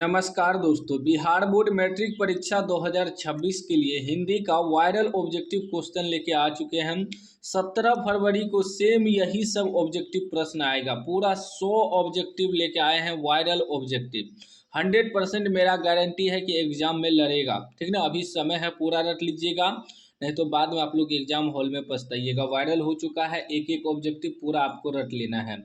नमस्कार दोस्तों, Bihar board matric परीक्षा 2026 के लिए हिंदी का वायरल ऑब्जेक्टिव क्वेश्चन लेके आ चुके हैं। 17 फरवरी को सेम यही सब ऑब्जेक्टिव प्रश्न आएगा। पूरा 100 ऑब्जेक्टिव लेके आए हैं वायरल ऑब्जेक्टिव। 100% मेरा गारंटी है कि एग्जाम में लड़ेगा। ठीक ना, अभी समय है, पूरा रट लीजिएगा, नहीं तो बाद में आप लोग एग्जाम हॉल में पछताइएगा। वायरल हो चुका है, एक एक ऑब्जेक्टिव पूरा आपको रट लेना है।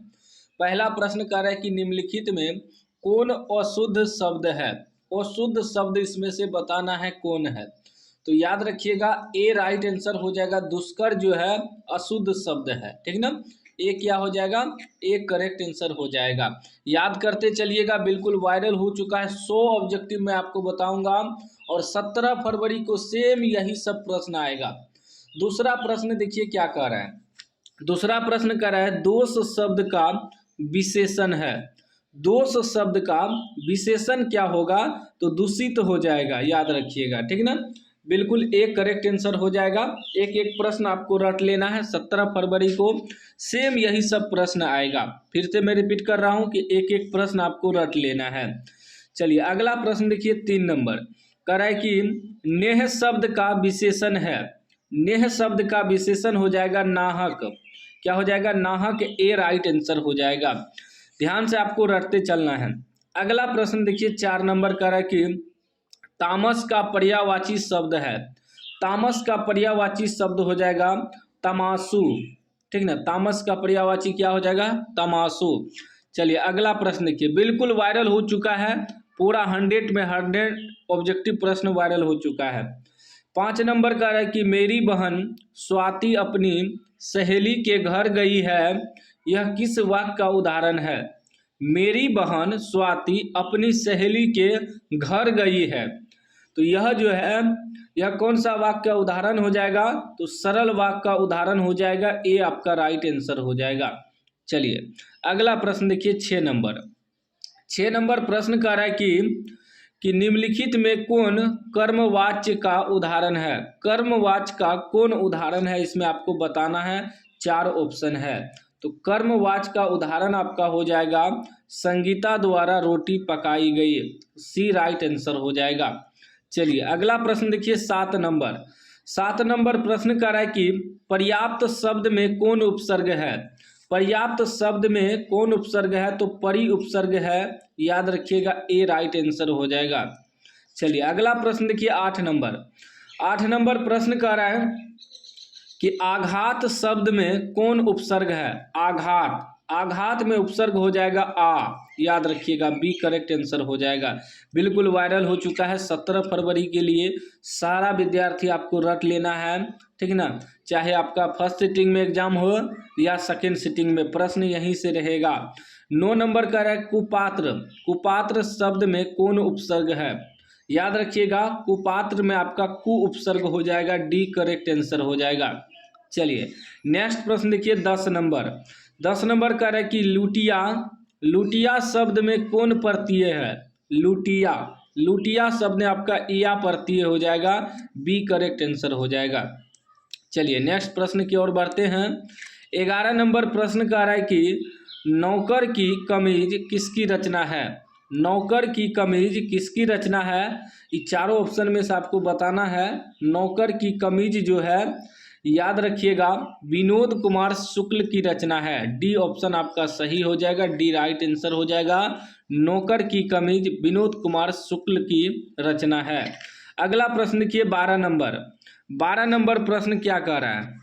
पहला प्रश्न कह रहा है कि निम्नलिखित में कौन अशुद्ध शब्द है। अशुद्ध शब्द इसमें से बताना है कौन है। तो याद रखिएगा, ए राइट आंसर हो जाएगा। दुष्कर जो है अशुद्ध शब्द है। ठीक ना, ए क्या हो जाएगा, ए करेक्ट आंसर हो जाएगा। याद करते चलिएगा, बिल्कुल वायरल हो चुका है। 100 ऑब्जेक्टिव मैं आपको बताऊंगा और 17 फरवरी को सेम यही सब प्रश्न आएगा। दूसरा प्रश्न देखिए क्या कह रहा है। दूसरा प्रश्न कह रहा है दोष शब्द का विशेषण है। दोष शब्द का विशेषण क्या होगा, तो दूषित हो जाएगा। याद रखिएगा, ठीक ना, बिल्कुल एक करेक्ट आंसर हो जाएगा। एक एक प्रश्न आपको रट लेना है। 17 फरवरी को सेम यही सब प्रश्न आएगा। फिर से मैं रिपीट कर रहा हूं कि एक एक प्रश्न आपको रट लेना है। चलिए अगला प्रश्न देखिए, 3 नंबर कह रहा है कि नेह शब्द का विशेषण है। नेह शब्द का विशेषण हो जाएगा नाहक। क्या हो जाएगा, नाहक। ए राइट आंसर हो जाएगा। ध्यान से आपको रटते चलना है। अगला प्रश्न देखिए, 4 नंबर का है कि तामस का पर्यायवाची शब्द है। तामस का पर्यायवाची शब्द हो जाएगा तमाशु। ठीक ना, तामस का पर्यायवाची क्या हो जाएगा, तमाशु। चलिए अगला प्रश्न देखिए, बिल्कुल वायरल हो चुका है। पूरा 100 में 100 ऑब्जेक्टिव प्रश्न वायरल हो चुका है। 5 नंबर का है कि मेरी बहन स्वाति अपनी सहेली के घर गई है। यह किस वाक्य का उदाहरण है। मेरी बहन स्वाति अपनी सहेली के घर गई है, तो यह जो है यह कौन सा वाक्य का उदाहरण हो जाएगा, तो सरल वाक्य का उदाहरण हो जाएगा। ए आपका राइट आंसर हो जाएगा। चलिए अगला प्रश्न देखिए, 6 नंबर। 6 नंबर प्रश्न कह रहा है कि निम्नलिखित में कौन कर्मवाच्य का उदाहरण है। कर्मवाच्य का कौन उदाहरण है, इसमें आपको बताना है। 4 ऑप्शन है। तो कर्मवाच्य का उदाहरण आपका हो जाएगा संगीता द्वारा रोटी पकाई गई। सी राइट आंसर हो जाएगा। चलिए अगला प्रश्न देखिए, 7 नंबर। 7 नंबर प्रश्न कह रहा है कि पर्याप्त शब्द में कौन उपसर्ग है। पर्याप्त शब्द में कौन उपसर्ग है, तो परि उपसर्ग है। याद रखिएगा, ए राइट आंसर हो जाएगा। चलिए अगला प्रश्न देखिए, 8 नंबर। 8 नंबर प्रश्न कह रहा है कि आघात शब्द में कौन उपसर्ग है। आघात, आघात में उपसर्ग हो जाएगा आ। याद रखिएगा, बी करेक्ट आंसर हो जाएगा। बिल्कुल वायरल हो चुका है। 17 फरवरी के लिए सारा विद्यार्थी आपको रट लेना है। ठीक ना, चाहे आपका फर्स्ट सिटिंग में एग्जाम हो या सेकेंड सिटिंग में, प्रश्न यहीं से रहेगा। 9 नंबर का है कुपात्र। कुपात्र शब्द में कौन उपसर्ग है। याद रखिएगा, कुपात्र में आपका कु उपसर्ग हो जाएगा। डी करेक्ट आंसर हो जाएगा। चलिए नेक्स्ट प्रश्न देखिए, 10 नंबर। 10 नंबर का है कि लुटिया। लुटिया शब्द में कौन प्रत्यय है। लुटिया, लुटिया शब्द में आपका इया प्रत्यय हो जाएगा। बी करेक्ट आंसर हो जाएगा। चलिए नेक्स्ट प्रश्न की ओर बढ़ते हैं। 11 नंबर प्रश्न कह रहा है कि नौकर की कमीज किसकी रचना है। नौकर की कमीज किसकी रचना है। ये चारों ऑप्शन में से आपको बताना है। नौकर की कमीज जो है, याद रखिएगा, विनोद कुमार शुक्ल की रचना है। डी ऑप्शन आपका सही हो जाएगा। डी राइट आंसर हो जाएगा। नौकर की कमीज विनोद कुमार शुक्ल की रचना है। अगला प्रश्न देखिए, 12 नंबर। 12 नंबर प्रश्न क्या कह रहा है।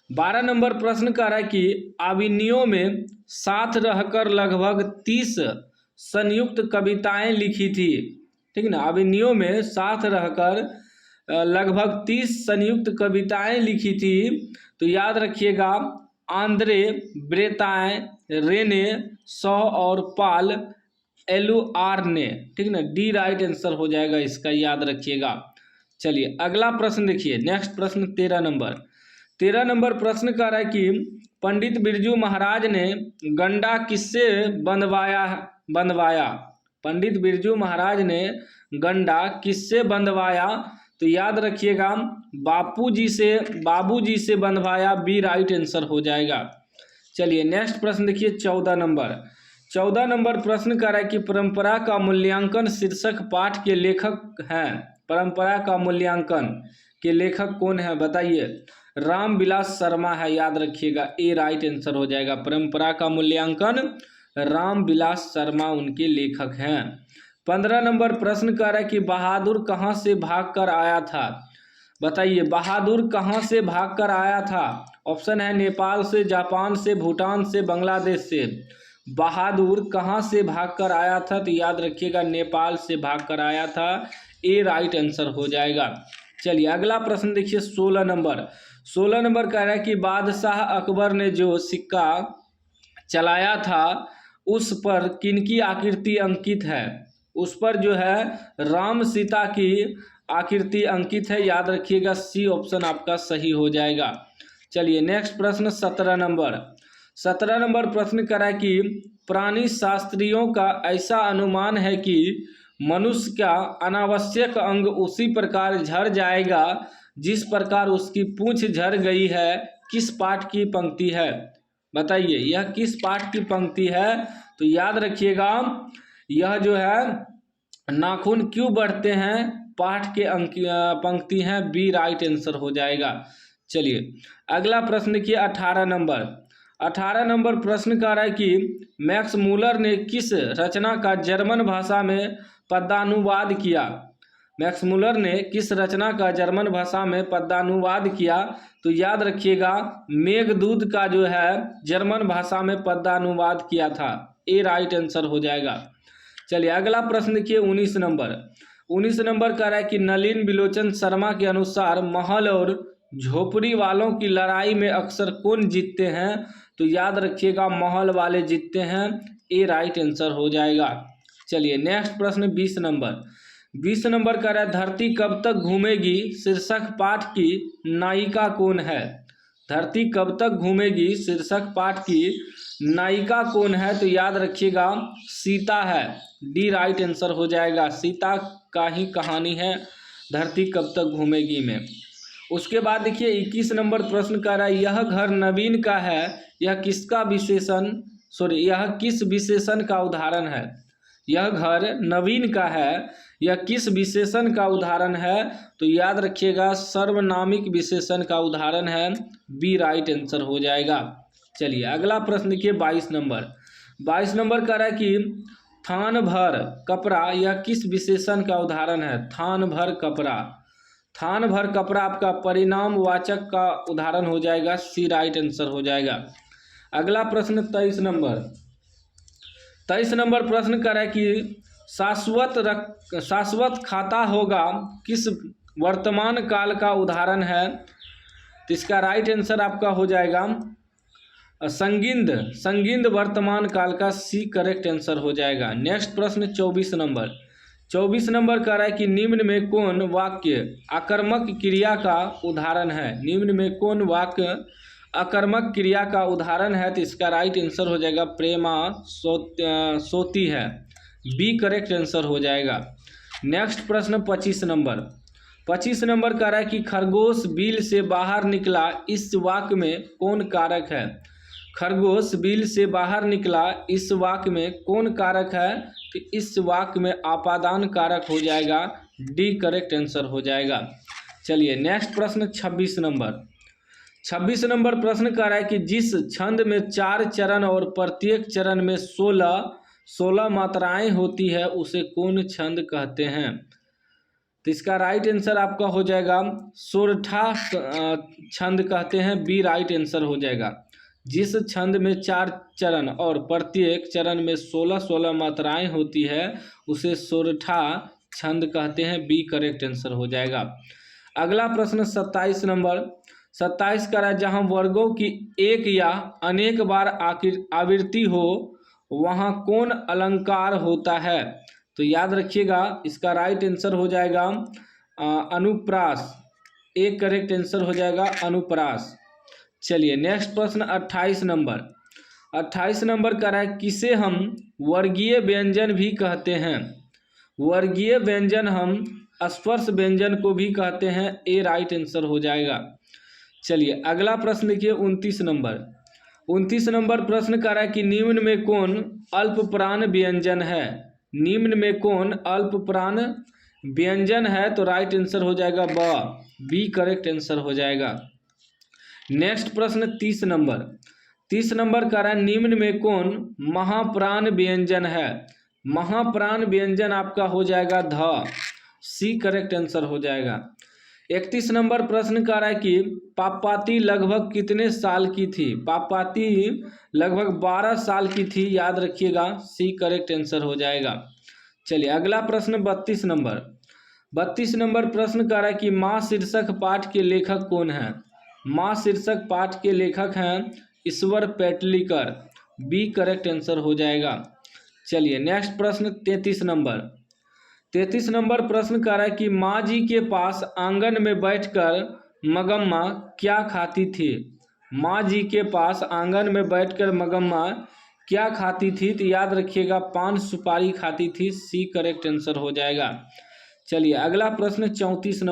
12 नंबर प्रश्न कह रहा है कि आविनियों में साथ रहकर लगभग 30 संयुक्त कविताएं लिखी थी। ठीक ना, आविनियों में साथ रहकर लगभग 30 संयुक्त कविताएं लिखी थी। तो याद रखिएगा, आंद्रे, ब्रेताएं, रेने, सौ और पाल एलुआर ने। ठीक ना, डी राइट आंसर हो जाएगा इसका, याद रखिएगा। चलिए अगला प्रश्न देखिए, नेक्स्ट प्रश्न 13 नंबर। 13 नंबर प्रश्न कह रहा है कि पंडित बिरजू महाराज ने गंडा किससे बंधवाया। पंडित बिरजू महाराज ने गंडा किससे बंधवाया, तो याद रखिएगा, बाबूजी से बंधवाया। बी राइट आंसर हो जाएगा। चलिए नेक्स्ट प्रश्न देखिए, 14 नंबर। 14 नंबर प्रश्न कर रहा है कि परंपरा का मूल्यांकन शीर्षक पाठ के लेखक हैं। परंपरा का मूल्यांकन के लेखक कौन है बताइए। रामविलास शर्मा है, याद रखिएगा, ए राइट आंसर हो जाएगा। परंपरा का मूल्यांकन रामविलास शर्मा उनके लेखक हैं। 15 नंबर प्रश्न कर रहा है कि बहादुर कहाँ से भागकर आया था। बताइए बहादुर कहाँ से भागकर आया था। ऑप्शन है नेपाल से, जापान से, भूटान से, बांग्लादेश से। बहादुर कहाँ से भागकर आया था, तो याद रखिएगा नेपाल से भागकर आया था, ए राइट आंसर हो जाएगा। चलिए अगला प्रश्न देखिए 16 नंबर। 16 नंबर कह रहा है कि बादशाह अकबर ने जो सिक्का चलाया था उस पर किनकी आकृति अंकित है। उस पर जो है राम सीता की आकृति अंकित है, याद रखिएगा, सी ऑप्शन आपका सही हो जाएगा। चलिए नेक्स्ट प्रश्न 17 नंबर। 17 नंबर प्रश्न करा है कि प्राणी शास्त्रियों का ऐसा अनुमान है कि मनुष्य का अनावश्यक अंग उसी प्रकार झड़ जाएगा जिस प्रकार उसकी पूंछ झड़ गई है, किस पाठ की पंक्ति है। बताइए यह किस पाठ की पंक्ति है, तो याद रखिएगा यह जो है नाखून क्यों बढ़ते हैं पाठ के पंक्ति हैं, बी राइट आंसर हो जाएगा। चलिए अगला प्रश्न देखिए 18 नंबर। 18 नंबर प्रश्न कह रहा है कि मैक्स मूलर ने किस रचना का जर्मन भाषा में पद्यानुवाद किया। मैक्स मूलर ने किस रचना का जर्मन भाषा में पद्यानुवाद किया, तो याद रखिएगा मेघदूत का जो है जर्मन भाषा में पद्यानुवाद किया था, ए राइट आंसर हो जाएगा। चलिए अगला प्रश्न देखिए 19 नंबर। 19 नंबर कह रहा है कि नलिन बिलोचन शर्मा के अनुसार महल और झोपड़ी वालों की लड़ाई में अक्सर कौन जीतते हैं, तो याद रखिएगा महल वाले जीतते हैं, ए राइट आंसर हो जाएगा। चलिए नेक्स्ट प्रश्न 20 नंबर। 20 नंबर कह रहा है धरती कब तक घूमेगी शीर्षक पाठ की नायिका कौन है। धरती कब तक घूमेगी शीर्षक पाठ की नायिका कौन है, तो याद रखिएगा सीता है, डी राइट आंसर हो जाएगा। सीता का ही कहानी है धरती कब तक घूमेगी में। उसके बाद देखिए 21 नंबर प्रश्न कर रहा है यह घर नवीन का है, यह किस विशेषण का उदाहरण है। यह घर नवीन का है, यह किस विशेषण का उदाहरण है, तो याद रखिएगा सर्वनामिक विशेषण का उदाहरण है, बी राइट आंसर हो जाएगा। चलिए अगला प्रश्न देखिए 22 नंबर। 22 नंबर कह रहा है कि थान भर कपड़ा यह किस विशेषण का उदाहरण है। थान भर कपड़ा, थान भर कपड़ा आपका परिणामवाचक का उदाहरण हो जाएगा, सी राइट आंसर हो जाएगा। अगला प्रश्न 23 नंबर। 23 नंबर प्रश्न कर रहा है कि शाश्वत खाता होगा किस वर्तमान काल का उदाहरण है, तो इसका राइट आंसर आपका हो जाएगा संगिंद वर्तमान काल का, सी करेक्ट आंसर हो जाएगा। नेक्स्ट प्रश्न 24 नंबर। 24 नंबर कह रहा है कि निम्न में कौन वाक्य आकर्मक क्रिया का उदाहरण है। निम्न में कौन वाक्य आकर्मक क्रिया का उदाहरण है, तो इसका राइट आंसर हो जाएगा प्रेमा सोती है, बी करेक्ट आंसर हो जाएगा। नेक्स्ट प्रश्न 25 नंबर। 25 नंबर कह रहा है कि खरगोश बिल से बाहर निकला इस वाक्य में कौन कारक है। खरगोश बिल से बाहर निकला इस वाक्य में कौन कारक है, तो इस वाक्य में आपादान कारक हो जाएगा, डी करेक्ट आंसर हो जाएगा। चलिए नेक्स्ट प्रश्न 26 नंबर। 26 नंबर प्रश्न कह रहा है कि जिस छंद में 4 चरण और प्रत्येक चरण में 16 मात्राएं होती है उसे कौन छंद कहते हैं, तो इसका राइट आंसर आपका हो जाएगा सोरठा छंद कहते हैं, बी राइट आंसर हो जाएगा। जिस छंद में 4 चरण और प्रत्येक चरण में 16 मात्राएं होती है उसे सोरठा छंद कहते हैं, बी करेक्ट आंसर हो जाएगा। अगला प्रश्न 27 नंबर। 27 का है जहाँ वर्गों की एक या अनेक बार आवृत्ति हो वहाँ कौन अलंकार होता है, तो याद रखिएगा इसका राइट आंसर हो जाएगा अनुप्रास, एक करेक्ट आंसर हो जाएगा अनुप्रास। चलिए नेक्स्ट प्रश्न 28 नंबर। 28 नंबर का है किसे हम वर्गीय व्यंजन भी कहते हैं। वर्गीय व्यंजन हम स्पर्श व्यंजन को भी कहते हैं, ए राइट आंसर हो जाएगा। चलिए अगला प्रश्न देखिए 29 नंबर। 29 नंबर प्रश्न कर रहा है कि निम्न में कौन अल्पप्राण व्यंजन है। निम्न में कौन अल्पप्राण व्यंजन है, तो राइट आंसर हो जाएगा बी करेक्ट आंसर हो जाएगा। नेक्स्ट प्रश्न 30 नंबर का रहा है निम्न में कौन महाप्राण व्यंजन है। महाप्राण व्यंजन आपका हो जाएगा सी करेक्ट आंसर हो जाएगा। 31 नंबर प्रश्न का रहा है कि पापपाती लगभग कितने साल की थी। पापपाती लगभग 12 साल की थी, याद रखिएगा, सी करेक्ट आंसर हो जाएगा। चलिए अगला प्रश्न 32 नंबर प्रश्न का रहा है कि माँ शीर्षक पाठ के लेखक कौन है। माँ शीर्षक पाठ के लेखक हैं ईश्वर पेटलीकर, बी करेक्ट आंसर हो जाएगा। चलिए नेक्स्ट प्रश्न 33 नंबर प्रश्न कर रहा है कि माँ जी के पास आंगन में बैठकर मगम्मा क्या खाती थी। माँ जी के पास आंगन में बैठकर मगम्मा क्या खाती थी, तो याद रखिएगा पान सुपारी खाती थी, सी करेक्ट आंसर हो जाएगा। चलिए अगला प्रश्न 34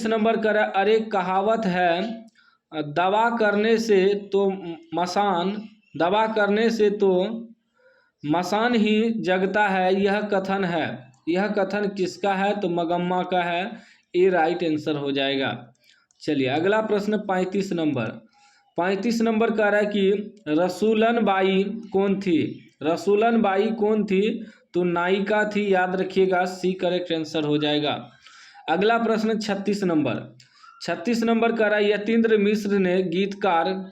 नंबर कर रहा है अरे कहावत है दवा करने से तो मसान ही जगता है, यह कथन किसका है, तो मगम्मा का है, ए राइट आंसर हो जाएगा। चलिए अगला प्रश्न 35 नंबर कह रहा है कि रसूलन बाई कौन थी। रसूलन बाई कौन थी, तो नायिका थी, याद रखिएगा, सी करेक्ट आंसर हो जाएगा। अगला प्रश्न 36 नंबर कह रहा है यतीन्द्र मिश्र ने गीतकार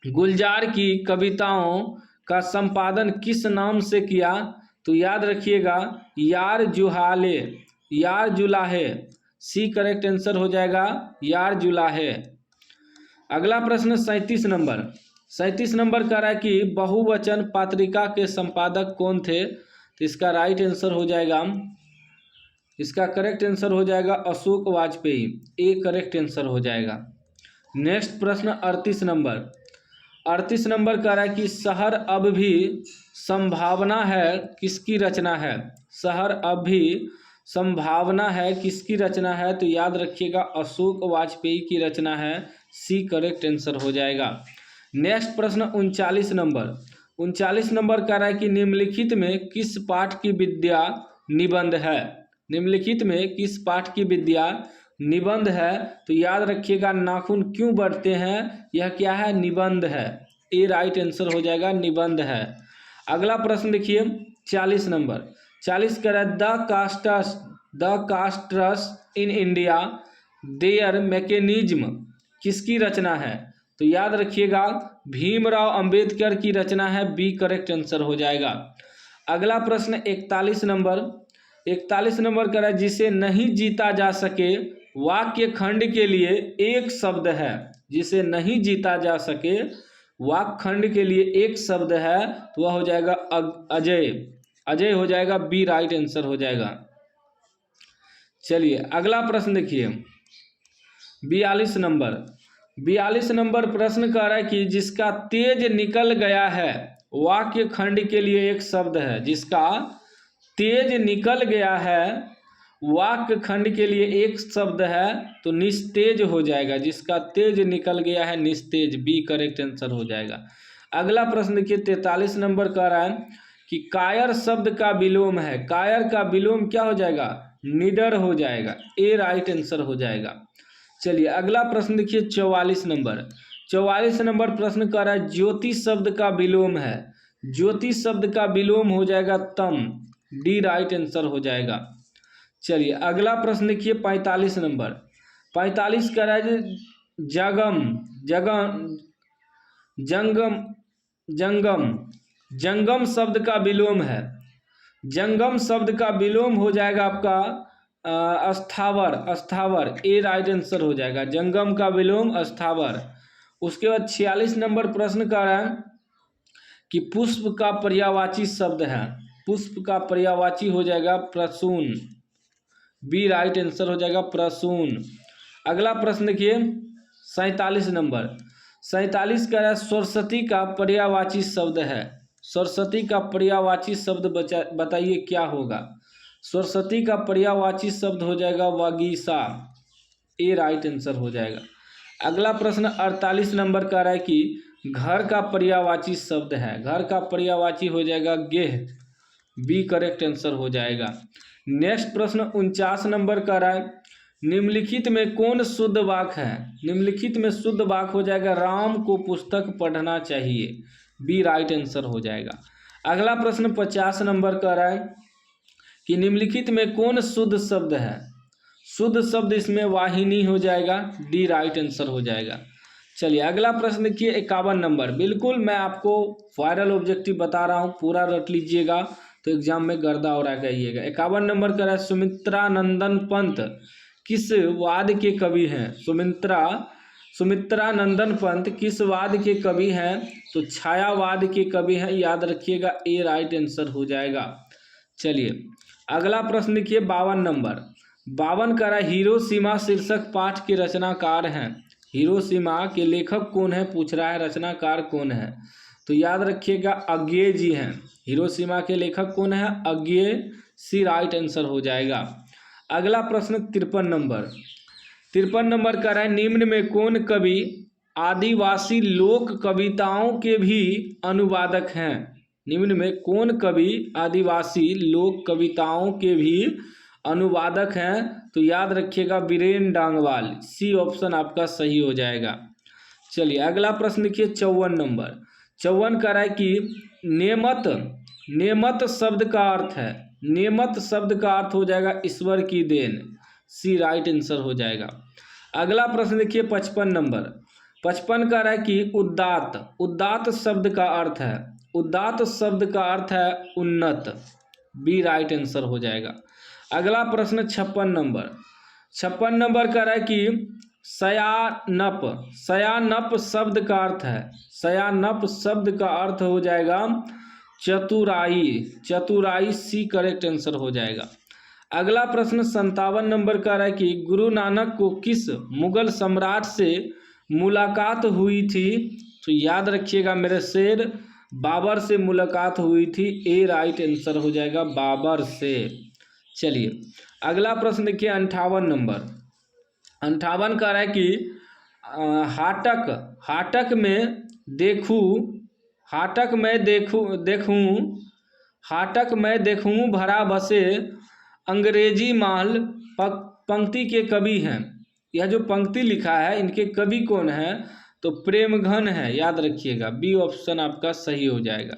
गुलजार की कविताओं का संपादन किस नाम से किया, तो याद रखिएगा यार जुलाहे, सी करेक्ट आंसर हो जाएगा, यार जुलाहे। अगला प्रश्न 37 नंबर कह रहा है कि बहुवचन पत्रिका के संपादक कौन थे, तो इसका राइट आंसर हो जाएगा, इसका करेक्ट आंसर हो जाएगा Ashok Vajpayee, A correct answer हो जाएगा। नेक्स्ट प्रश्न 38 नंबर कह रहा है कि शहर अब भी संभावना है किसकी रचना है। शहर अब भी संभावना है किसकी रचना है, तो याद रखिएगा अशोक वाजपेयी की रचना है, सी करेक्ट आंसर हो जाएगा। नेक्स्ट प्रश्न 39 नंबर कह रहा है कि निम्नलिखित में किस पाठ की विद्या निबंध है। निम्नलिखित में किस पाठ की विद्या निबंध है, तो याद रखिएगा नाखून क्यों बढ़ते हैं, यह क्या है, निबंध है, ए राइट आंसर हो जाएगा, निबंध है। अगला प्रश्न देखिए 40 कह रहा है the castes in India their mechanism किसकी रचना है, तो याद रखिएगा भीमराव अंबेडकर की रचना है, बी करेक्ट आंसर हो जाएगा। अगला प्रश्न 41 नंबर कह रहा है जिसे नहीं जीता जा सके वाक्य खंड के लिए एक शब्द है। जिसे नहीं जीता जा सके वाक्य खंड के लिए एक शब्द है, तो वह हो जाएगा अजय हो जाएगा, बी राइट आंसर हो जाएगा। चलिए अगला प्रश्न देखिए 42 नंबर प्रश्न कह रहा है कि जिसका तेज निकल गया है वाक्य खंड के लिए एक शब्द है। जिसका तेज निकल गया है वाक्य खंड के लिए एक शब्द है, तो निस्तेज हो जाएगा। जिसका तेज निकल गया है निस्तेज, बी करेक्ट आंसर हो जाएगा। अगला प्रश्न देखिए 43 नंबर कह रहा है कि कायर शब्द का विलोम है। कायर का विलोम क्या हो जाएगा, निडर हो जाएगा, ए राइट आंसर हो जाएगा। चलिए अगला प्रश्न देखिए 44 नंबर प्रश्न कह रहा है ज्योति शब्द का विलोम है। ज्योति शब्द का विलोम हो जाएगा तम, डी राइट आंसर हो जाएगा। चलिए अगला प्रश्न देखिए 45 नंबर कह रहा है जंगम शब्द का विलोम है। जंगम शब्द का विलोम हो जाएगा आपका अस्थावर, ए राइट आंसर हो जाएगा। जंगम का विलोम अस्थावर। उसके बाद 46 नंबर प्रश्न का है कि पुष्प का पर्यायवाची शब्द है। पुष्प का पर्यायवाची हो जाएगा प्रसून, बी राइट आंसर हो जाएगा प्रसून। अगला प्रश्न देखिए 47 नंबर कह रहा है सरस्वती का पर्यायवाची शब्द है। सरस्वती का पर्यायवाची शब्द बताइए क्या होगा। सरस्वती का पर्यायवाची शब्द हो जाएगा वागीसा, ए राइट आंसर हो जाएगा। अगला प्रश्न 48 नंबर का रहा है कि घर का पर्यायवाची शब्द है। घर का पर्यायवाची हो जाएगा गेह, बी करेक्ट आंसर हो जाएगा। नेक्स्ट प्रश्न 49 नंबर का रहा है, निम्नलिखित में कौन शुद्ध वाक्य है। निम्नलिखित में शुद्ध वाक्य हो जाएगा राम को पुस्तक पढ़ना चाहिए, बी राइट आंसर हो जाएगा। अगला प्रश्न 50 नंबर का रहा है कि निम्नलिखित में कौन शुद्ध शब्द है। शुद्ध शब्द इसमें वाहिनी हो जाएगा, डी राइट आंसर हो जाएगा। चलिए अगला प्रश्न देखिए 51 नंबर। बिल्कुल मैं आपको वायरल ऑब्जेक्टिव बता रहा हूँ, पूरा रट लीजिएगा तो एग्जाम में गर्दा और आ जाइएगा। 51 नंबर का है सुमित्रानंदन पंत किस वाद के कवि हैं। सुमित्रानंदन पंत किस वाद के कवि हैं, तो छायावाद के कवि हैं, याद रखिएगा, ए राइट आंसर हो जाएगा। चलिए अगला प्रश्न देखिए 52 नंबर। 52 का हिरोशिमा शीर्षक पाठ के रचनाकार हैं। हिरोशिमा के लेखक कौन है पूछ रहा है, रचनाकार कौन है, तो याद रखिएगा अज्ञेय जी हैं। हिरोशिमा के लेखक कौन है, अज्ञेय, सी राइट आंसर हो जाएगा। अगला प्रश्न 53 नंबर। 53 नंबर का है निम्न में कौन कवि आदिवासी लोक कविताओं के भी अनुवादक हैं। निम्न में कौन कवि आदिवासी लोक कविताओं के भी अनुवादक हैं, तो याद रखिएगा बीरेन डांगवाल, सी ऑप्शन आपका सही हो जाएगा। चलिए अगला प्रश्न देखिए 54 नंबर। 54 का है कि नेमत शब्द का अर्थ है। नेमत शब्द का अर्थ हो जाएगा ईश्वर की देन, सी राइट आंसर हो जाएगा। अगला प्रश्न देखिए 55 नंबर। 55 का है कि उदात्त शब्द का अर्थ है। उदात्त शब्द का अर्थ है उन्नत, बी राइट आंसर हो जाएगा। अगला प्रश्न 56 नंबर। 56 नंबर का है कि सयानप शब्द का अर्थ है। सयानप शब्द का अर्थ हो जाएगा चतुराई, सी करेक्ट आंसर हो जाएगा। अगला प्रश्न 57 नंबर का है कि गुरु नानक को किस मुगल सम्राट से मुलाकात हुई थी, तो याद रखिएगा मेरे शेर, बाबर से मुलाकात हुई थी, ए राइट आंसर हो जाएगा, बाबर से। चलिए अगला प्रश्न देखिए 58 नंबर। 58 का है कि हाटक में देखूं भरा बसे अंग्रेजी माल पंक्ति के कवि हैं। यह जो पंक्ति लिखा है इनके कवि कौन है, तो प्रेमघन है, याद रखिएगा, बी ऑप्शन आपका सही हो जाएगा।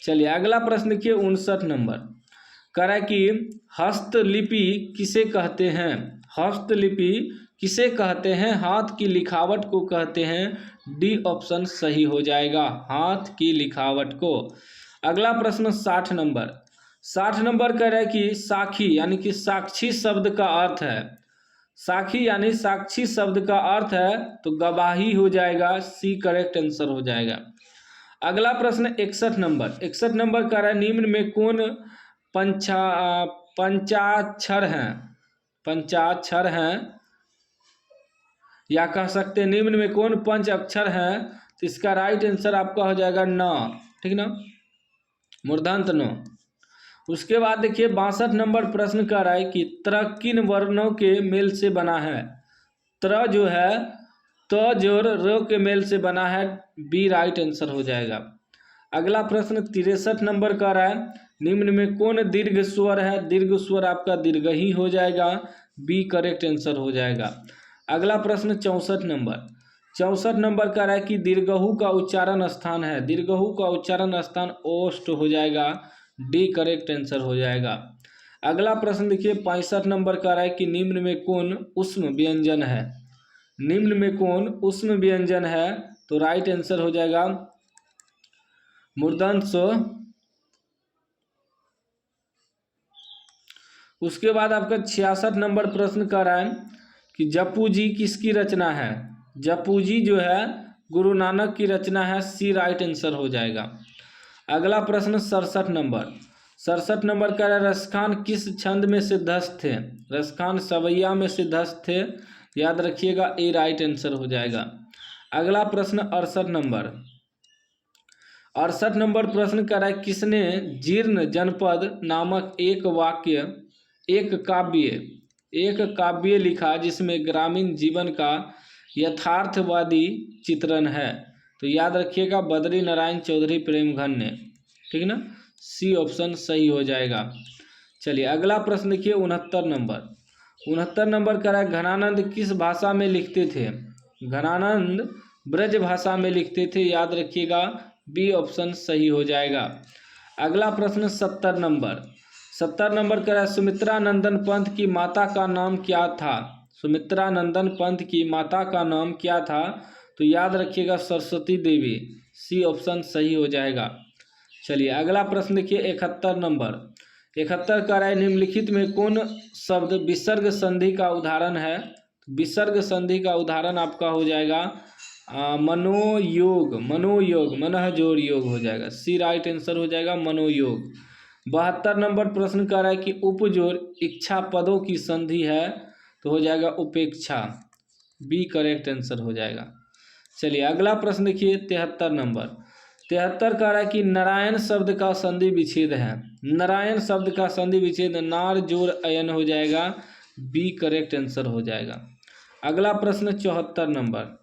चलिए अगला प्रश्न देखिए 59 नंबर। कह रहा है कि हस्तलिपि किसे कहते हैं। हस्तलिपि किसे कहते हैं, हाथ की लिखावट को कहते हैं, डी ऑप्शन सही हो जाएगा, हाथ की लिखावट को। अगला प्रश्न 60 नंबर। 60 नंबर कह रहा है कि साखी यानी कि साक्षी शब्द का अर्थ है। साखी यानी साक्षी शब्द का अर्थ है तो गवाही हो जाएगा, सी करेक्ट आंसर हो जाएगा। अगला प्रश्न 61 नंबर। 61 नंबर कह रहा है निम्न में कौन पंचाक्षर हैं या कह सकते हैं निम्न में कौन पंच अक्षर हैं, तो इसका राइट आंसर आपका हो जाएगा न, ठीक ना, मूर्धांत न। उसके बाद देखिए 62 नंबर प्रश्न कर रहा है कि त्र किन वर्णों के मेल से बना है। त्र जो है त जोर र के मेल से बना है, बी राइट आंसर हो जाएगा। अगला प्रश्न 63 नंबर का रहा है निम्न में कौन दीर्घ स्वर है। दीर्घ स्वर आपका दीर्घ ही हो जाएगा, बी करेक्ट आंसर हो जाएगा। अगला प्रश्न 64 नंबर। 64 नंबर का रहा है कि दीर्घहु का उच्चारण स्थान है। दीर्घहु का उच्चारण स्थान ओष्ठ हो जाएगा, डी करेक्ट आंसर हो जाएगा। अगला प्रश्न देखिए 65 नंबर का रहा है कि निम्न में कौन ऊष्म व्यंजन है। निम्न में कौन ऊष्म व्यंजन है, तो राइट आंसर हो जाएगा मूर्धन्य स। उसके बाद आपका 66 नंबर प्रश्न कर रहा है कि जपू जी किसकी रचना है। जपू जी जो है गुरु नानक की रचना है, सी राइट आंसर हो जाएगा। अगला प्रश्न 67 नंबर। 67 नंबर का रसखान किस छंद में सिद्धस्थ थे। रसखान सवैया में सिद्धस्थ थे, याद रखिएगा, ए राइट आंसर हो जाएगा। अगला प्रश्न 68 नंबर। 68 नंबर प्रश्न कर रहा है किसने जीर्ण जनपद नामक एक काव्य लिखा जिसमें ग्रामीण जीवन का यथार्थवादी चित्रण है। तो याद रखिएगा बद्री नारायण चौधरी प्रेमघन ने, ठीक ना। सी ऑप्शन सही हो जाएगा। चलिए अगला प्रश्न देखिए 69 नंबर। 69 नंबर कह रहा है घनानंद किस भाषा में लिखते थे। घनानंद ब्रज भाषा में लिखते थे, याद रखिएगा बी ऑप्शन सही हो जाएगा। अगला प्रश्न 70 नंबर। 70 नंबर कह रहा है सुमित्रा नंदन पंत की माता का नाम क्या था। सुमित्रा नंदन पंत की माता का नाम क्या था। तो याद रखिएगा सरस्वती देवी, सी ऑप्शन सही हो जाएगा। चलिए अगला प्रश्न देखिए 71 नंबर। 71 कह रहा है निम्नलिखित में कौन शब्द विसर्ग संधि का उदाहरण है। विसर्ग संधि का उदाहरण आपका हो जाएगा मनोयोग, मनोयोग, मनः जोड़ योग हो जाएगा, सी राइट आंसर हो जाएगा मनोयोग। 72 नंबर प्रश्न कह रहा है कि उपजोड़ इच्छा पदों की संधि है, तो हो जाएगा उपेक्षा, बी करेक्ट आंसर हो जाएगा। चलिए अगला प्रश्न देखिए 73 नंबर। 73 कह रहा है कि नारायण शब्द का संधि विच्छेद है। नारायण शब्द का संधि विच्छेद नार जोड़ अयन हो जाएगा, बी करेक्ट आंसर हो जाएगा। अगला प्रश्न 74 नंबर।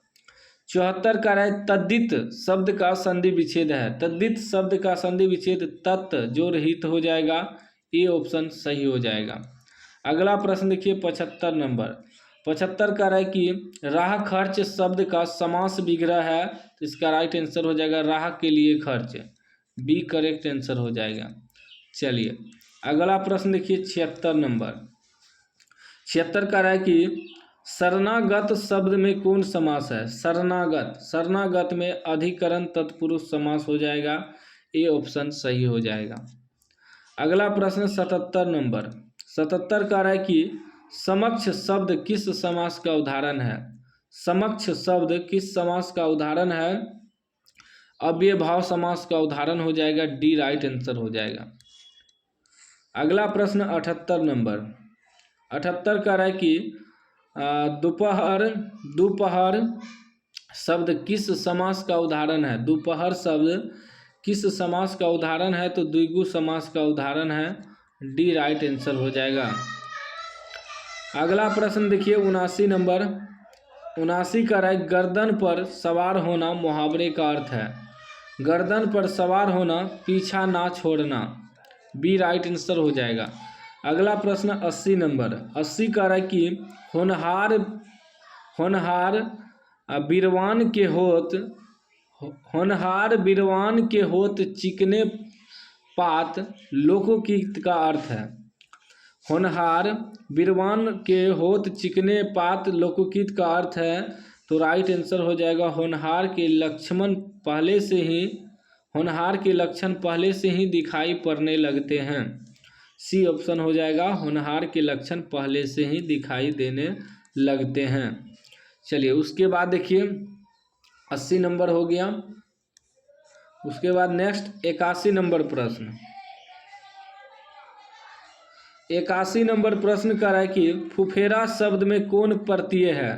74 कह रहा है तद्धित शब्द का संधि विच्छेद है। तद्धित शब्द का संधि विच्छेद तत् जोड़ हित हो जाएगा, ए ऑप्शन सही हो जाएगा। अगला प्रश्न देखिए 75 नंबर। 75 कह रहा है कि राह खर्च शब्द का समास विग्रह है, तो इसका राइट आंसर हो जाएगा राह के लिए खर्च, बी करेक्ट आंसर हो जाएगा। चलिए अगला प्रश्न देखिए 76 नंबर। 76 कह रहा है कि शरणागत शब्द में कौन समास है। शरणागत, शरणागत में अधिकरण तत्पुरुष समास हो जाएगा, ए ऑप्शन सही हो जाएगा। अगला प्रश्न 77 नंबर। 77 कह रहा है कि समक्ष शब्द किस समास का उदाहरण है। समक्ष शब्द किस समास का उदाहरण है। अव्ययभाव समास का उदाहरण हो जाएगा, डी राइट आंसर हो जाएगा। अगला प्रश्न 78 नंबर। 78 कह रहा है कि दोपहर, दोपहर शब्द किस समास का उदाहरण है। दोपहर शब्द किस समास का उदाहरण है, तो द्विगु समास का उदाहरण है, डी राइट आंसर हो जाएगा। अगला प्रश्न देखिए 79 नंबर। 79 का है गर्दन पर सवार होना मुहावरे का अर्थ है। गर्दन पर सवार होना पीछा ना छोड़ना, बी राइट आंसर हो जाएगा। अगला प्रश्न 80 नंबर। 80 का है कि होनहार, होनहार बीरवान के होत, होनहार बीरवान के होत चिकने पात लोकगीत का अर्थ है। होनहार बीरवान के होत चिकने पात लोकगीत का अर्थ है, तो राइट आंसर हो जाएगा होनहार के लक्षण पहले से ही, होनहार के लक्षण पहले से ही दिखाई पड़ने लगते हैं, सी ऑप्शन हो जाएगा होनहार के लक्षण पहले से ही दिखाई देने लगते हैं। चलिए उसके बाद देखिए 80 नंबर हो गया। उसके बाद नेक्स्ट 81 नंबर प्रश्न। 81 नंबर प्रश्न कर रहा है कि फुफेरा शब्द में कौन प्रत्यय है।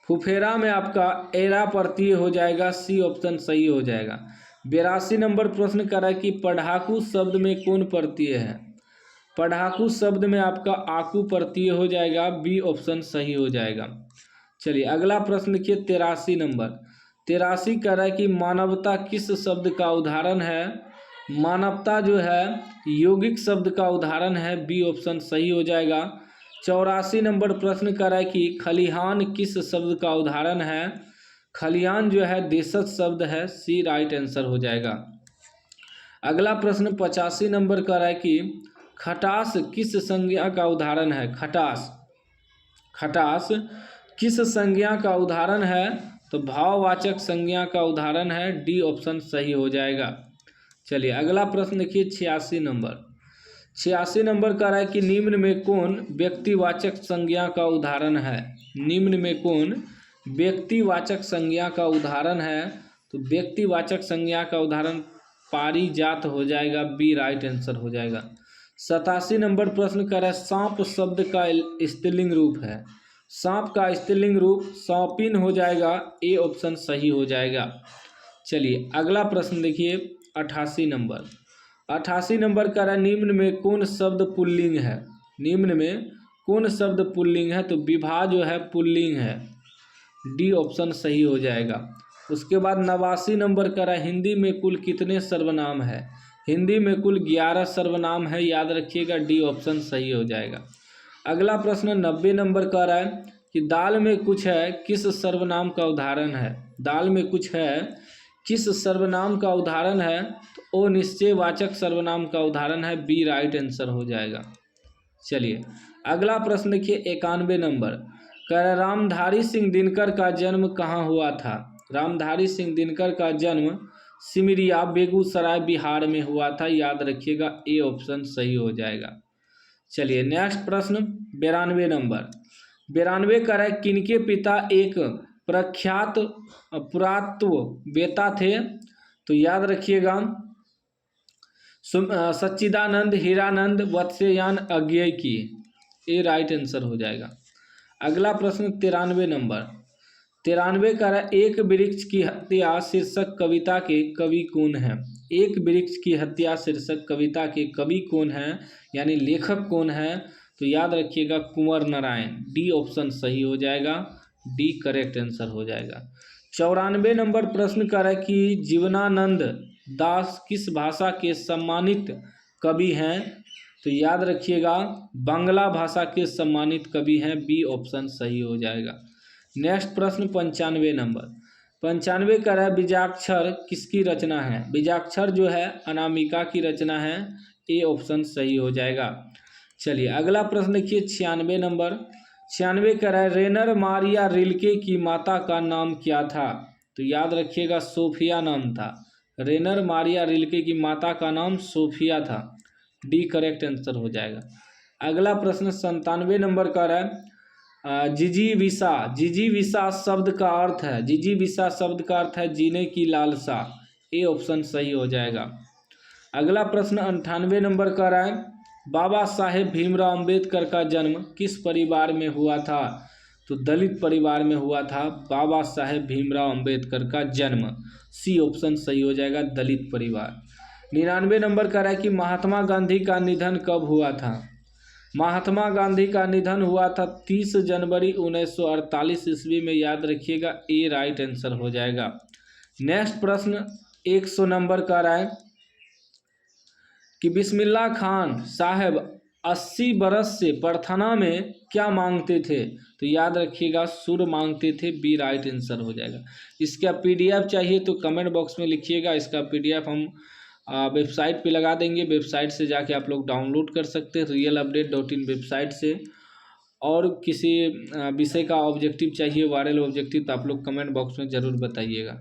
फुफेरा में आपका एरा प्रत्यय हो जाएगा, सी ऑप्शन सही हो जाएगा। 82 नंबर प्रश्न कर रहा है कि पढ़ाकू शब्द में कौन प्रत्यय है। पढ़ाकू शब्द में आपका आकू प्रत्यय हो जाएगा, बी ऑप्शन सही हो जाएगा। चलिए अगला प्रश्न देखिए 83 नंबर। 83 कह रहा है कि मानवता किस शब्द का उदाहरण है। मानवता जो है यौगिक शब्द का उदाहरण है, बी ऑप्शन सही हो जाएगा। 84 नंबर प्रश्न कर रहा है कि खलिहान किस शब्द का उदाहरण है। खलिहान जो है देशज शब्द है, सी राइट आंसर हो जाएगा। अगला प्रश्न 85 नंबर कर रहा है कि खटास किस संज्ञा का उदाहरण है। खटास, खटास किस संज्ञा का उदाहरण है, तो भाववाचक संज्ञा का उदाहरण है, डी ऑप्शन सही हो जाएगा। चलिए अगला प्रश्न देखिए 86 नंबर। 86 नंबर कह रहा है कि निम्न में कौन व्यक्तिवाचक संज्ञा का उदाहरण है। निम्न में कौन व्यक्तिवाचक संज्ञा का उदाहरण है, तो व्यक्तिवाचक संज्ञा का उदाहरण पारिजात हो जाएगा, बी राइट आंसर हो जाएगा। 87 नंबर प्रश्न कह रहा है सांप शब्द का स्त्रीलिंग रूप है। सांप का स्त्रीलिंग रूप सौंपिन हो जाएगा, ए ऑप्शन सही हो जाएगा। चलिए अगला प्रश्न देखिए 88 नंबर। 88 नंबर कह रहा है निम्न में कौन शब्द पुल्लिंग है। निम्न में कौन शब्द पुल्लिंग है, तो विभा जो है पुल्लिंग है। डी ऑप्शन सही हो जाएगा। उसके बाद 89 नंबर का रहा हिंदी में कुल कितने सर्वनाम है। हिंदी में कुल 11 सर्वनाम है, याद रखिएगा, डी ऑप्शन सही हो जाएगा। अगला प्रश्न 90 नंबर का रहा है कि दाल में कुछ है किस सर्वनाम का उदाहरण है। दाल में कुछ है किस सर्वनाम का उदाहरण है, तो ओ निश्चयवाचक सर्वनाम का उदाहरण है, बी राइट आंसर हो जाएगा। चलिए अगला प्रश्न देखिए 91 नंबर का रामधारी सिंह दिनकर का जन्म कहाँ हुआ था। रामधारी सिंह दिनकर का जन्म सिमरिया बेगूसराय बिहार में हुआ था, याद रखिएगा, ए ऑप्शन सही हो जाएगा। चलिए नेक्स्ट प्रश्न 92 नंबर 92 का है किनके पिता एक प्रख्यात पुरातत्ववेत्ता थे, तो याद रखिएगा सच्चिदानंद, हीरानंद, वत्स्यायन अज्ञेय की, ए राइट आंसर हो जाएगा। अगला प्रश्न 93 नंबर 93 का एक वृक्ष की हत्या शीर्षक कविता के कवि कौन है। एक वृक्ष की हत्या शीर्षक कविता के कवि कौन है, यानी लेखक कौन है, तो याद रखिएगा कुंवर नारायण, डी ऑप्शन सही हो जाएगा, डी करेक्ट आंसर हो जाएगा। 94 नंबर प्रश्न कर है कि जीवनानंद दास किस भाषा के सम्मानित कवि हैं, तो याद रखिएगा बांग्ला भाषा के सम्मानित कवि हैं, बी ऑप्शन सही हो जाएगा। नेक्स्ट प्रश्न 95 नंबर 95 का है बीजाक्षर किसकी रचना है। बीजाक्षर जो है अनामिका की रचना है, ए ऑप्शन सही हो जाएगा। चलिए अगला प्रश्न देखिए 96 नंबर 96 का है रेनर मारिया रिल्के की माता का नाम क्या था, तो याद रखिएगा सोफिया नाम था। रेनर मारिया रिल्के की माता का नाम सोफिया था, डी करेक्ट आंसर हो जाएगा। अगला प्रश्न 97 नंबर का है जिजीविषा। जिजीविषा शब्द का अर्थ है, जिजीविषा शब्द का अर्थ है जीने की लालसा, ए ऑप्शन सही हो जाएगा। अगला प्रश्न 98 नंबर का है बाबा साहेब भीमराव अंबेडकर का जन्म किस परिवार में हुआ था, तो दलित परिवार में हुआ था बाबा साहेब भीमराव अंबेडकर का जन्म, सी ऑप्शन सही हो जाएगा, दलित परिवार। 99 नंबर का है कि महात्मा गांधी का निधन कब हुआ था। महात्मा गांधी का निधन हुआ था 30 जनवरी 1948 ईस्वी में, याद रखिएगा, ए राइट आंसर हो जाएगा। नेक्स्ट प्रश्न 100 नंबर का है कि बिस्मिल्लाह खान साहब 80 बरस से प्रार्थना में क्या मांगते थे, तो याद रखिएगा सुर मांगते थे, बी राइट आंसर हो जाएगा। इसका पीडीएफ चाहिए तो कमेंट बॉक्स में लिखिएगा, इसका पीडीएफ हम वेबसाइट पे लगा देंगे, वेबसाइट से जाके आप लोग डाउनलोड कर सकते हैं realupdate.in वेबसाइट से। और किसी विषय का ऑब्जेक्टिव चाहिए, वायरल ऑब्जेक्टिव, तो आप लोग कमेंट बॉक्स में ज़रूर बताइएगा।